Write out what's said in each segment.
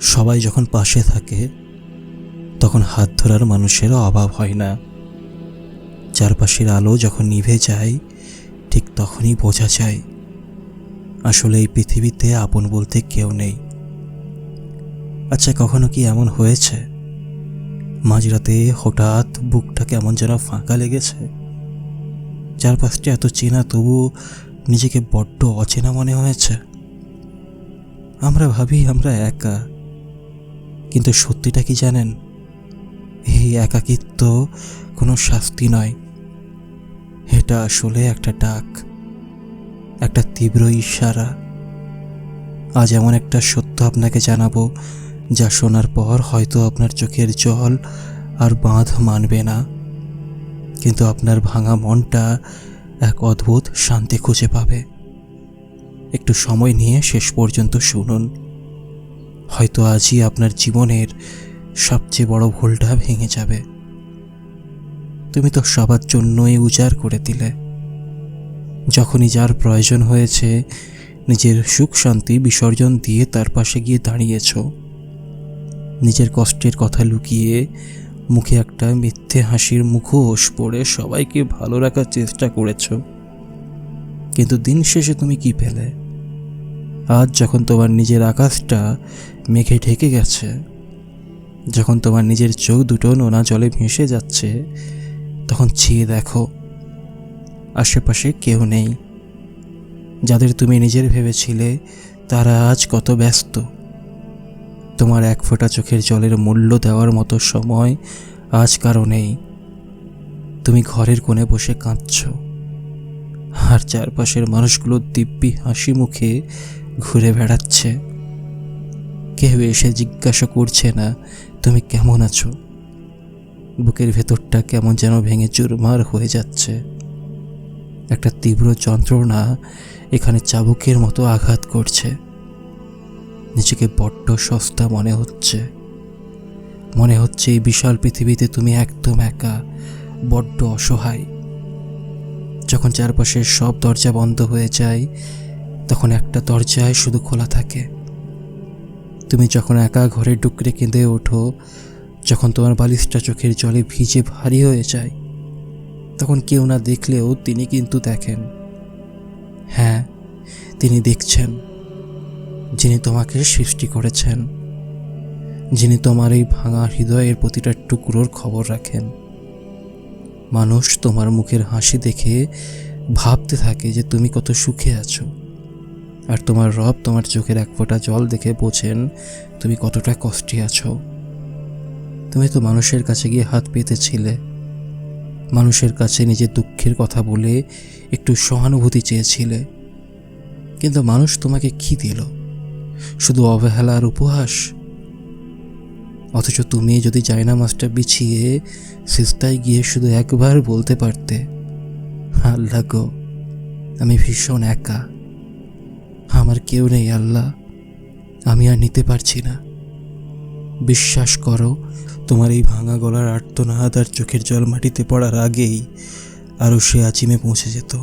সবাই যখন পাশে থাকে তখন হাত ধরার মানুষেরও অভাব হয় না। চারপাশের আলো যখন নিভে যায় ঠিক তখনই বোঝা যায় আসলে এই পৃথিবীতে আপন বলতে কেউ নেই। আচ্ছা, কখনো কি এমন হয়েছে মাঝরাতে হঠাৎ বুকটা কেমন যেন ফাঁকা লেগেছে? চারপাশটা এত চেনা তবু নিজেকে বড্ড অচেনা মনে হয়েছে। আমরা ভাবি আমরা একা, কিন্তু সত্যিটা কি জানেন? এই একাকিত্ব কোনো শাস্তি নয়, এটা আসলে একটা ডাক, একটা তীব্র ইশারা। আজ এমন একটা সত্য আপনাকে জানাবো যা শোনার পর হয়তো আপনার চোখের জল আর বাঁধ মানবে না, কিন্তু আপনার ভাঙা মনটা এক অদ্ভুত শান্তি খুঁজে পাবে। একটু সময় নিয়ে শেষ পর্যন্ত শুনুন, হয়তো আজই আপনার জীবনের সবচেয়ে বড় ভুলটা ভেঙে যাবে। তুমি তো সবার জন্যই উজাড় করে দিলে, যখনই যার প্রয়োজন হয়েছে নিজের সুখ শান্তি বিসর্জন দিয়ে তার পাশে গিয়ে দাঁড়িয়েছ। নিজের কষ্টের কথা লুকিয়ে মুখে একটা মিথ্যে হাসির মুখোশ পরে সবাইকে ভালো রাখার চেষ্টা করেছ। কিন্তু দিন শেষে তুমি কি পেলে? আজ যখন তোমার নিজের আকাশটা মেঘে ঢেকে গেছে, যখন তোমার নিজের চোখ দুটো নোনা জলে ভেসে যাচ্ছে, তখন চেয়ে দেখো আশেপাশে কেউ নেই। যাদের তুমি নিজের ভেবেছিলে তারা আজ কত ব্যস্ত। তোমার এক ফোঁটা চোখের জলের মূল্য দেওয়ার মতো সময় আজ কারো নেই। তুমি ঘরের কোণে বসে কাঁদছ, আর চারপাশের মানুষগুলো দিব্যি হাসি মুখে ঘুরে বেড়াচ্ছে। কেউ এসে জিজ্ঞাসা করছে না তুমি কেমন আছো। বুকের ভেতরটা কেমন যেন ভেঙে চুরমার হয়ে যাচ্ছে। একটা তীব্র যন্ত্রণা এখানে চাবুকের মতো আঘাত করছে। নিজেকে বড্ড সস্তা মনে হচ্ছে। মনে হচ্ছে এই বিশাল পৃথিবীতে তুমি একদম একা, বড্ড অসহায়। যখন চারপাশের সব দরজা বন্ধ হয়ে যায় তখন একটা দরজায় শুধু খোলা থাকে। তুমি যখন একা ঘরে ডুকরে কেঁদে ওঠো, যখন তোমার বালিশটা চোখের জলে ভিজে ভারী হয়ে যায়, তখন কেউ না দেখলেও তিনি কিন্তু দেখেন। হ্যাঁ, তিনি দেখছেন, যিনি তোমাকে সৃষ্টি করেছেন, যিনি তোমার এই ভাঙা হৃদয়ের প্রতিটা টুকরোর খবর রাখেন। মানুষ তোমার মুখের হাসি দেখে ভাবতে থাকে যে তুমি কত সুখে আছো, আর তোমার রব তোমার চোখের এক ফোঁটা জল দেখে বোঝেন তুমি কতটা কষ্টে আছো। তুমি তো মানুষের কাছে গিয়ে হাত পেতেছিলে, মানুষের কাছে নিজের দুঃখের কথা বলে একটু সহানুভূতি চেয়েছিলে, কিন্তু মানুষ তোমাকে কি দিল? শুধু অবহেলা আর উপহাস। অথচ তুমি যদি জায়নামাজটা বিছিয়ে সিজদায় গিয়ে শুধু একবার বলতে পারতে, আল্লাহ গো, আমি ভীষণ একা, আমার কেউ নেই আল্লাহ, আমি আর নিতে পারছি না। বিশ্বাস করো, তোমার এই ভাঙা গলার আর্তনাদ আর চোখের জল মাটিতে পড়ার আগেই আরও সে আজিমে পৌঁছে যেত।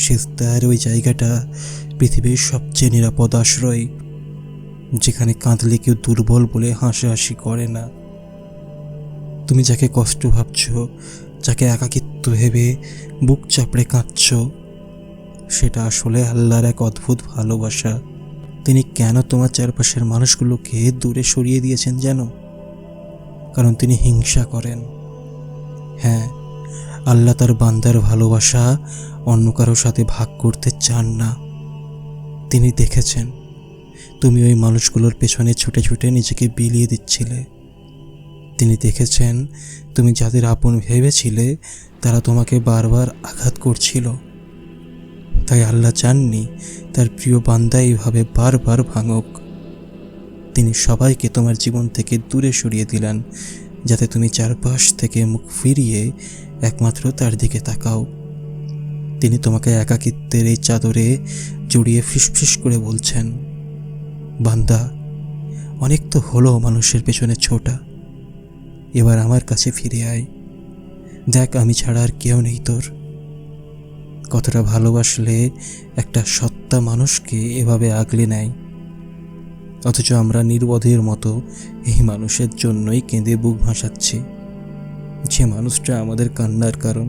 সিজদার ওই জায়গাটা পৃথিবীর সবচেয়ে নিরাপদ আশ্রয়, যেখানে কাঁদলে কেউ দুর্বল বলে হাসাহাসি করে না। তুমি যাকে কষ্ট ভাবছ, যাকে একাকিত্ব ভেবে বুক চাপড়ে কাঁদছ, সেটা আসলে আল্লাহর এক অদ্ভুত ভালোবাসা। তিনি কেন তোমার চারপাশের মানুষগুলোকে দূরে সরিয়ে দিয়েছেন জানো? কারণ তিনি হিংসা করেন। হ্যাঁ, আল্লাহ তার বান্দার ভালোবাসা অন্য কারোর সাথে ভাগ করতে চান না। তিনি দেখেছেন তুমি ওই মানুষগুলোর পেছনে ছুটে ছুটে নিজেকে বিলিয়ে দিচ্ছিলে। তিনি দেখেছেন তুমি যাদের আপন ভেবেছিলে তারা তোমাকে বারবার আঘাত করছিল। তাই আল্লাহ চাননি তার প্রিয় বান্দা এইভাবে বারবার ভাঙুক। তিনি সবাইকে তোমার জীবন থেকে দূরে সরিয়ে দিলেন, যাতে তুমি চারপাশ থেকে মুখ ফিরিয়ে একমাত্র তার দিকে তাকাও। তিনি তোমাকে একাকিত্বের এই চাদরে জড়িয়ে ফিসফিস করে বলছেন, বান্দা, অনেক তো হলো মানুষের পেছনে ছোটা, এবার আমার কাছে ফিরে আয়। দেখ, আমি ছাড়া আর কেউ নেই তোর। কতটা ভালোবাসলে একটা সত্তা মানুষকে এভাবে আগলে নেয়। অথচ আমরা নির্বোধের মতো এই মানুষের জন্যই কেঁদে বুক ভাসাচ্ছি, যে মানুষটা আমাদের কান্নার কারণ।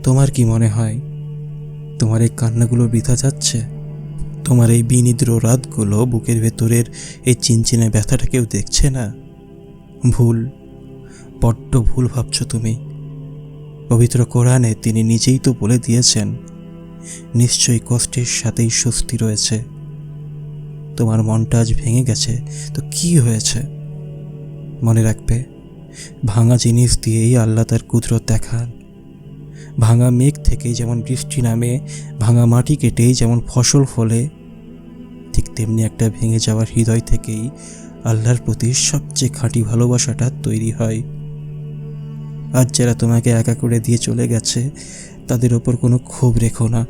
তোমার কি মনে হয় তোমার এই কান্নাগুলো বৃথা যাচ্ছে? তোমার এই বিনিদ্র রাতগুলো, বুকের ভেতরের এই চিনচিনে ব্যথাটা কেউ দেখছে না? ভুল, বড্ড ভুল ভাবছ তুমি। পবিত্র কোরআনে তিনি নিজেই তো বলে দিয়েছেন, নিশ্চয়ই কষ্টের সাথেই স্বস্তি রয়েছে। তোমার মনটা আজ ভেঙে গেছে তো কি হয়েছে? মনে রাখবে, ভাঙা জিনিস দিয়েই আল্লাহ তার কুদরত দেখান। ভাঙা মেঘ থেকেই যেমন বৃষ্টি নামে, ভাঙা মাটি কেটেই যেমন ফসল ফলে, ঠিক তেমনি একটা ভেঙে যাওয়ার হৃদয় থেকেই আল্লাহর প্রতি সবচেয়ে খাঁটি ভালোবাসাটা তৈরি হয়। আজ যারা তোমাকে একা করে দিয়ে চলে গেছে, তাদের ওপর কোনো ক্ষোভ রেখো না,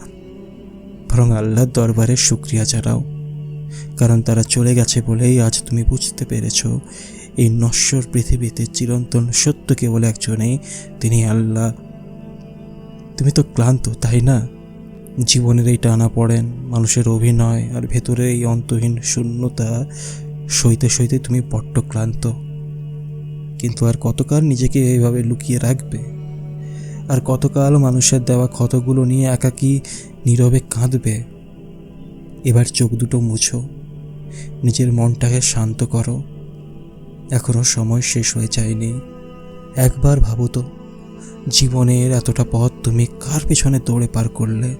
বরং আল্লাহর দরবারে শুকরিয়া জানাও। কারণ তারা চলে গেছে বলেই আজ তুমি বুঝতে পেরেছ, এই নশ্বর পৃথিবীতে চিরন্তন সত্য কেবল একজনেই, তিনি আল্লাহ। তুমি তো ক্লান্ত, তাই না? জীবনের এই টানাপোড়েন, মানুষের অভিনয় আর ভেতরের এই অন্তহীন শূন্যতা সইতে সইতে তুমি বড্ড ক্লান্ত। কিন্তু আর কতকাল নিজেকে এইভাবে লুকিয়ে রাখবে? আর কতকাল মানুষের দেওয়া ক্ষতগুলো নিয়ে একাকী নীরবে কাঁদবে? এবার চোখ দুটো মুছো, নিজের মনটাকে শান্ত করো। এখনো সময় শেষ হয়ে যায়নি। একবার ভাবো তো, জীবনের এতটা পথ তুমি কার পেছনে দৌড়ে পার করলে?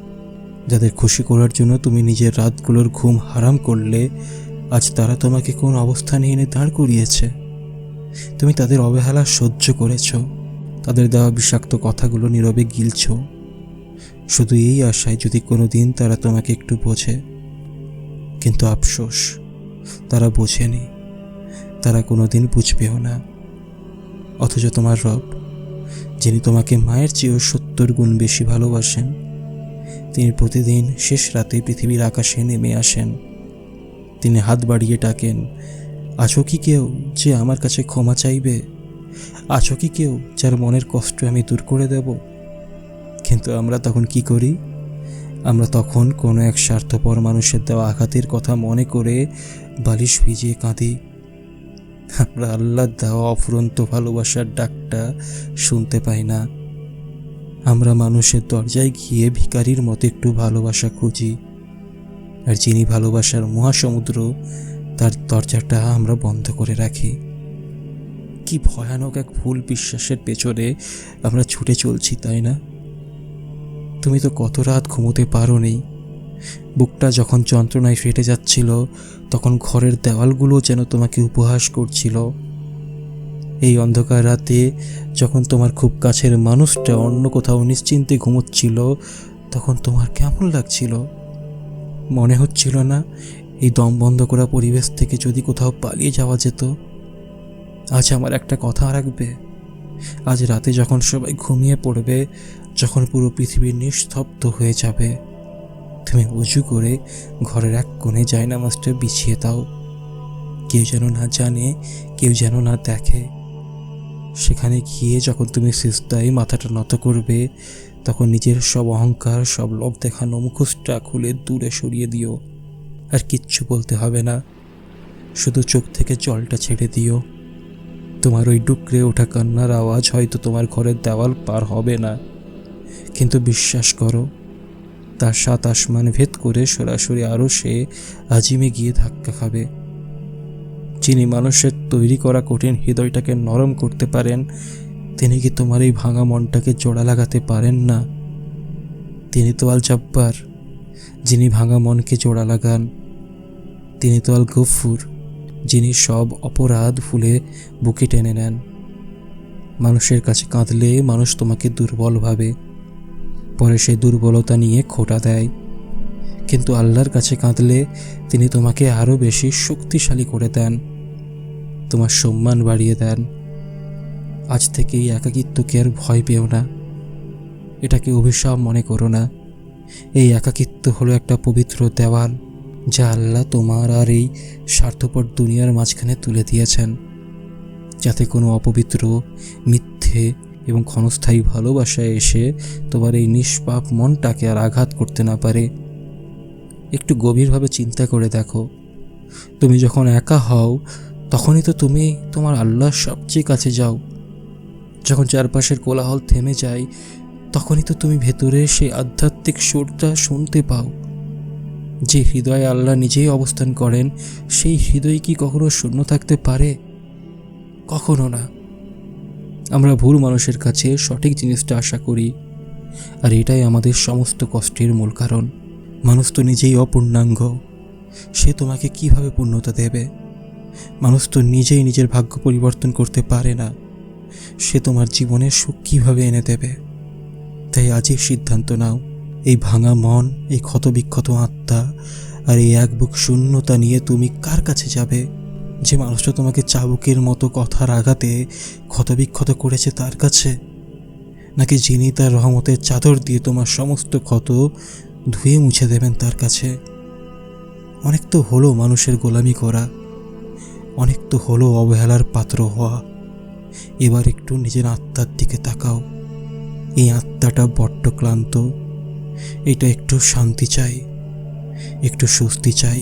যাদের খুশি করার জন্য তুমি নিজের রাতগুলোর ঘুম হারাম করলে, আজ তারা তোমাকে কোন অবস্থানে এনে দাঁড় করিয়েছে? তুমি তাদের অবহেলা সহ্য করেছ, তাদের দেওয়া বিষাক্ত কথাগুলো নীরবে গিলছ, শুধু এই আশায় যদি কোনো দিন তারা তোমাকে একটু বোঝে। কিন্তু আফসোস, তারা বোঝেনি, তারা কোনো দিন বুঝবেও না। অথচ তোমার রব, যিনি তোমাকে মায়ের চেয়েও 70 গুণ বেশি ভালোবাসেন, তিনি প্রতিদিন শেষ রাতে পৃথিবীর আকাশে নেমে আসেন। তিনি হাত বাড়িয়ে ডাকেন, আছো কি কেউ যে আমার কাছে ক্ষমা চাইবে? আছো কি কেউ যার মনের কষ্ট আমি দূর করে দেব? কিন্তু আমরা তখন কি করি? আমরা তখন কোনো এক স্বার্থপর মানুষের দেওয়া আঘাতের কথা মনে করে বালিশ ভিজিয়ে কাঁদি। আমরা আল্লাহর দেওয়া অফুরন্ত ভালোবাসার ডাকটা শুনতে পাই না। আমরা মানুষের দরজায় গিয়ে ভিখারির মতো একটু ভালোবাসা খুঁজি, আর যিনি ভালোবাসার মহাসমুদ্র, তার দরজাটা আমরা বন্ধ করে রাখি। কি ভয়ানক এক ভুল বিশ্বাসের পেছনে আমরা ছুটে চলছি, তাই না? তুমি তো কত রাত ঘুমোতে পারোনি। বুকটা যখন যন্ত্রণায় ফেটে যাচ্ছিল, তখন ঘরের দেওয়ালগুলো যেন তোমাকে উপহাস করছিল। এই অন্ধকার রাতে যখন তোমার খুব কাছের মানুষটা অন্য কোথাও নিশ্চিন্তে ঘুমোচ্ছিল, তখন তোমার কেমন লাগছিল? মনে হচ্ছিল না এই দম বন্ধ করা পরিবেশ থেকে যদি কোথাও পালিয়ে যাওয়া যেত? আজ আমার একটা কথা রাখবে, আজ রাতে যখন সবাই ঘুমিয়ে পড়বে, যখন পুরো পৃথিবী নিস্তব্ধ হয়ে যাবে, তুমি উজু করে ঘরের এক কোণে জায়নামাজটা বিছিয়ে দাও। কেউ যেন না জানে, কেউ যেন না দেখে। সেখানে গিয়ে যখন তুমি সিজদায় মাথাটা নত করবে, তখন নিজের সব অহংকার, সব লোভ দেখানো মুখোশটা খুলে দূরে সরিয়ে দিও। আর কিচ্ছু বলতে হবে না, শুধু চোখ থেকে জলটা ছেড়ে দিও। তোমার ওই ডুকরে ওঠা কান্নার আওয়াজ হয়তো তোমার ঘরের দেওয়াল পার হবে না, কিন্তু বিশ্বাস করো, তার 7 আসমান ভেদ করে সরাসরি আরশে আজিমে গিয়ে ধাক্কা খাবে। যিনি মানুষের তৈরি করা কঠিন হৃদয়টাকে নরম করতে পারেন, তিনি কি তোমার এই ভাঙা মনটাকে জোড়া লাগাতে পারেন না? তিনি তো আল জব্বার, যিনি ভাঙা মনকে জোড়া লাগান। তিনি তো আল গফুর, যিনি সব অপরাধ ভুলে বুকে টেনে নেন। মানুষের কাছে কাঁদলে মানুষ তোমাকে দুর্বল ভাবে, পরে সেই দুর্বলতা নিয়ে খোঁটা দেয়। কিন্তু আল্লাহর কাছে কাঁদলে তিনি তোমাকে আরও বেশি শক্তিশালী করে দেন, তোমার সম্মান বাড়িয়ে দেন। আজ থেকে এই একাকিত্বকে আর ভয় পেও না, এটাকে অভিশাপ মনে করো না। এই একাকিত্ব হলো একটা পবিত্র দেওয়াল, যা আল্লাহ তোমার আর এই স্বার্থপর দুনিয়ার মাঝখানে তুলে দিয়েছেন, যাতে কোনো অপবিত্র, মিথ্যে এবং ক্ষণস্থায়ী ভালোবাসায় এসে তোমার এই নিষ্পাপ মনটাকে আর আঘাত করতে না পারে। একটু গভীরভাবে চিন্তা করে দেখো, তুমি যখন একা হও তখনই তো তুমি তোমার আল্লাহর সবচেয়ে কাছে যাও। যখন চারপাশের কোলাহল থেমে যায় তখনই তো তুমি ভেতরে সেই আধ্যাত্মিক সুরটা শুনতে পাও। যে হৃদয়ে আল্লাহ নিজেই অবস্থান করেন সেই হৃদয় কি কখনো শূন্য থাকতে পারে? কখনো না। আমরা ভুল মানুষের কাছে সঠিক জিনিসটা আশা করি, আর এটাই আমাদের সমস্ত কষ্টের মূল কারণ। মানুষ তো নিজেই অপূর্ণাঙ্গ, সে তোমাকে কিভাবে পূর্ণতা দেবে? মানুষ তো নিজেই নিজের ভাগ্য পরিবর্তন করতে পারে না, সে তোমার জীবনে সুখ কিভাবে এনে দেবে? তাই আজই সিদ্ধান্ত নাও, এই ভাঙা মন, এই ক্ষতবিক্ষত আত্মা আর এই এক বুক শূন্যতা নিয়ে তুমি কার কাছে যাবে? যে মানুষটা তোমাকে চাবুকের মতো কথার আঘাতে ক্ষতবিক্ষত করেছে তার কাছে, নাকি যিনি তার রহমতের চাদর দিয়ে তোমার সমস্ত ক্ষত ধুয়ে মুছে দেবেন তার কাছে? অনেক তো হলো মানুষের গোলামি করা, অনেক তো হলো অবহেলার পাত্র হওয়া। এবার একটু নিজের আত্মার দিকে তাকাও। এই আত্মাটা বড্ড ক্লান্ত, এটা একটু শান্তি চাই, একটু স্বস্তি চাই।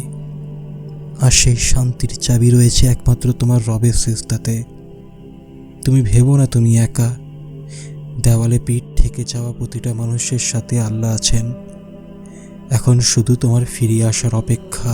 আর সেই শান্তির চাবি রয়েছে একমাত্র তোমার রবের সিজদাতে। তুমি ভেবো না তুমি একা। দেওয়ালে পিঠ থেকে যাওয়া প্রতিটা মানুষের সাথে আল্লাহ আছেন। এখন শুধু তোমার ফিরে আসার অপেক্ষা।